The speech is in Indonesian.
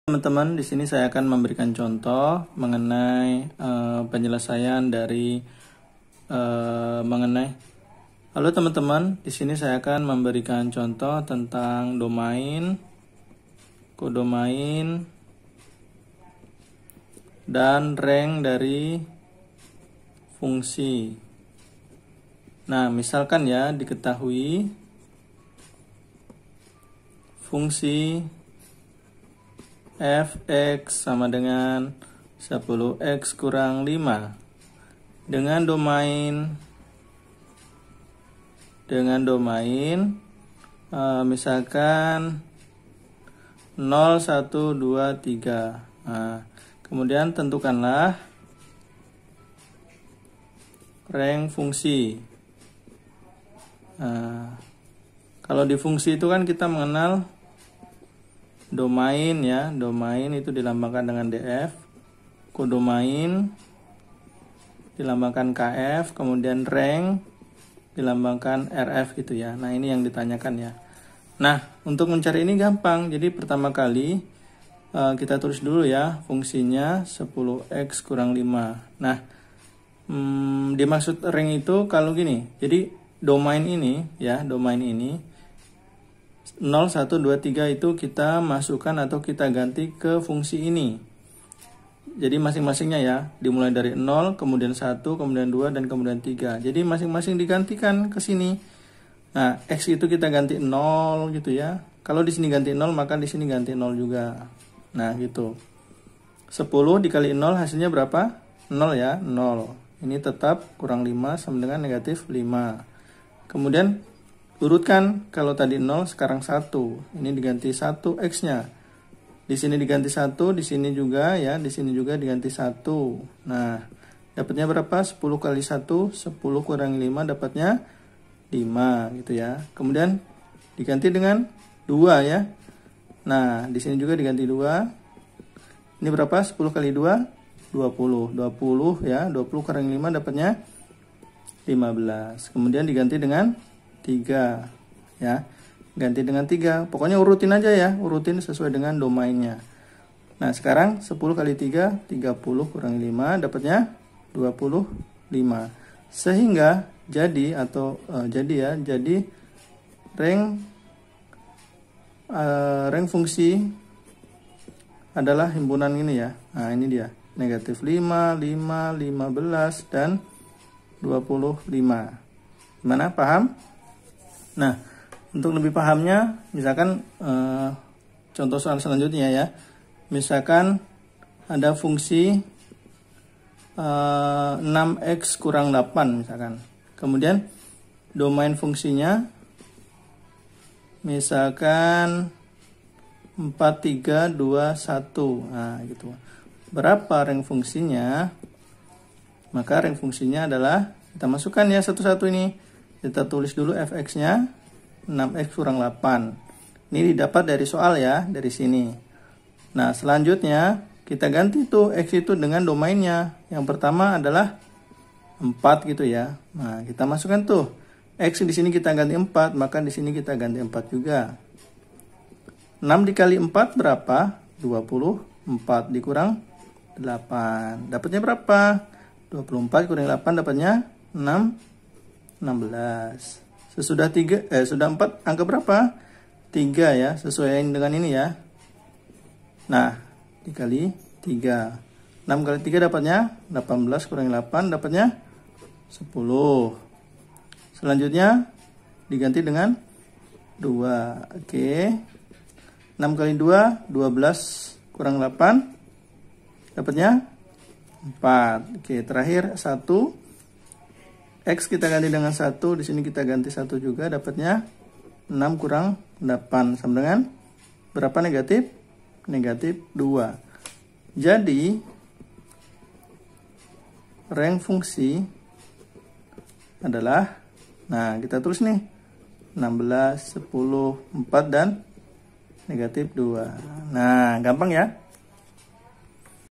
Teman-teman, di sini saya akan memberikan contoh mengenai penyelesaian dari mengenai. Halo teman-teman, di sini saya akan memberikan contoh tentang domain, kodomain, dan rank dari fungsi. Nah, misalkan ya diketahui fungsi fx sama dengan 10x kurang 5 dengan domain misalkan 0, 1, 2, 3. Nah, kemudian tentukanlah rank fungsi. Nah, kalau di fungsi itu kan kita mengenal domain ya, domain itu dilambangkan dengan df, kodomain dilambangkan kf, kemudian rank dilambangkan rf gitu ya. Nah, ini yang ditanyakan ya. Nah, untuk mencari ini gampang. Jadi pertama kali kita tulis dulu ya fungsinya 10x kurang 5. Nah, dimaksud rank itu kalau gini. Jadi domain ini ya, domain ini 0, 1, 2, 3 itu kita masukkan atau kita ganti ke fungsi ini. Jadi masing-masingnya ya, dimulai dari 0, kemudian 1, kemudian 2, dan kemudian 3. Jadi masing-masing digantikan ke sini. Nah, X itu kita ganti 0 gitu ya. Kalau di sini ganti 0, maka di sini ganti 0 juga. Nah, gitu. 10 dikali 0 hasilnya berapa? 0 ya, 0. Ini tetap kurang 5 sama dengan negatif 5. Kemudian urutkan, kalau tadi 0 sekarang 1. Ini diganti 1 X-nya. Di sini diganti 1, di sini juga ya, di sini juga diganti 1. Nah, dapatnya berapa? 10 kali 1, 10 kurang 5 dapatnya 5 gitu ya. Kemudian diganti dengan 2 ya. Nah, di sini juga diganti 2. Ini berapa? 10 kali 2, 20. 20 ya, 20 kurang 5 dapatnya 15. Kemudian diganti dengan 3 ya, ganti dengan 3. Pokoknya urutin aja ya, urutin sesuai dengan domainnya. Nah, sekarang 10 kali 3, 30 kurang 5 dapatnya 25. Sehingga jadi jadi rank fungsi adalah himpunan ini ya. Nah, ini dia, negatif 5, 5, 15 dan 25. Gimana, paham? Nah, untuk lebih pahamnya, misalkan contoh soal selanjutnya ya. Misalkan ada fungsi 6x kurang 8 misalkan. Kemudian domain fungsinya misalkan 4, 3, 2, 1. Nah, gitu. Berapa rank fungsinya? Maka rank fungsinya adalah, kita masukkan ya satu-satu ini. Kita tulis dulu fx-nya 6x kurang 8. Ini didapat dari soal ya, dari sini. Nah, selanjutnya kita ganti tuh x itu dengan domainnya. Yang pertama adalah 4 gitu ya. Nah, kita masukkan tuh x di sini kita ganti 4, maka di sini kita ganti 4 juga. 6 dikali 4 berapa? 24 dikurang 8. Dapatnya berapa? 24 kurang 8 dapatnya 16. Sudah 4 angka berapa? 3 ya, sesuaiin dengan ini ya. Nah, dikali 3. 6 kali 3 dapatnya 18 kurang 8 dapatnya 10. Selanjutnya diganti dengan 2. Oke. 6 kali 2 12 kurang 8 dapatnya 4. Oke, terakhir 1. X kita ganti dengan 1, di sini kita ganti 1 juga, dapatnya 6 kurang 8 sama dengan berapa negatif? Negatif 2. Jadi rank fungsi adalah, nah kita tulis nih 16, 10, 4 dan negatif 2. Nah, gampang ya.